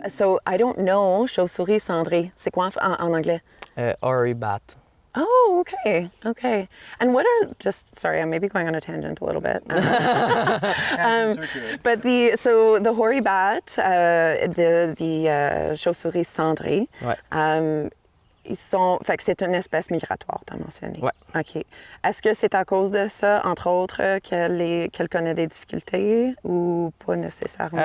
So I don't know, chauve-souris cendrée. C'est quoi en anglais? Hoary bat. Oh, okay. And what are sorry, I may be going on a tangent a little bit. But the hoary bat, the chauve-souris cendrée, Ouais. fait que c'est une espèce migratoire, t'as mentionné. Ouais. OK. Est-ce que c'est à cause de ça, entre autres, qu'elle connaît des difficultés ou pas nécessairement?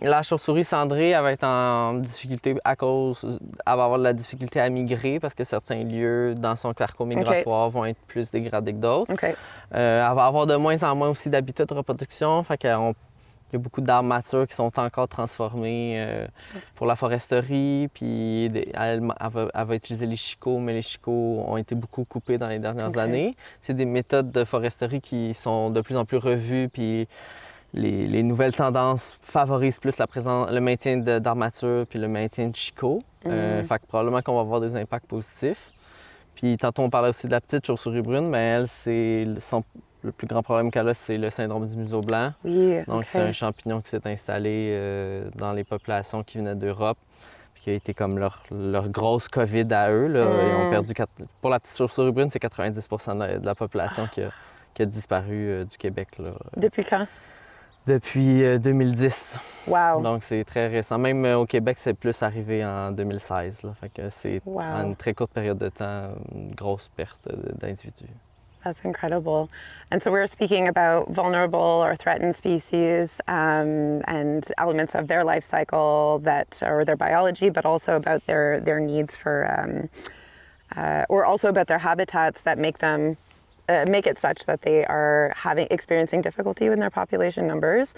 La chauve-souris cendrée, elle va être en difficulté elle va avoir de la difficulté à migrer parce que certains lieux dans son carrefour migratoire vont être plus dégradés que d'autres. OK. Elle va avoir de moins en moins aussi d'habitats de reproduction, fait qu'il y a beaucoup d'arbres matures qui sont encore transformés pour la foresterie, puis elle va utiliser les chicots, mais les chicots ont été beaucoup coupés dans les dernières années. C'est des méthodes de foresterie qui sont de plus en plus revues, puis les nouvelles tendances favorisent plus le maintien d'arbres matures puis le maintien de chicots. Fait que probablement qu'on va avoir des impacts positifs. Puis tantôt, on parlait aussi de la petite chauve-souris brune, mais elle, le plus grand problème qu'elle a, c'est le syndrome du museau blanc. Oui, donc, c'est un champignon qui s'est installé dans les populations qui venaient d'Europe, puis qui a été comme leur grosse COVID à eux. Là. Ils ont perdu, pour la petite chauve-souris brune, c'est 90 de la population qui a disparu du Québec. Là. Depuis quand? Depuis 2010. Wow. Donc, c'est très récent. Même au Québec, c'est plus arrivé en 2016. Là. Fait que c'est en une très courte période de temps une grosse perte d'individus. That's incredible. And so we're speaking about vulnerable or threatened species and elements of their life cycle or their biology, but also about their needs for, or also about their habitats that make it such that they are experiencing difficulty with their population numbers.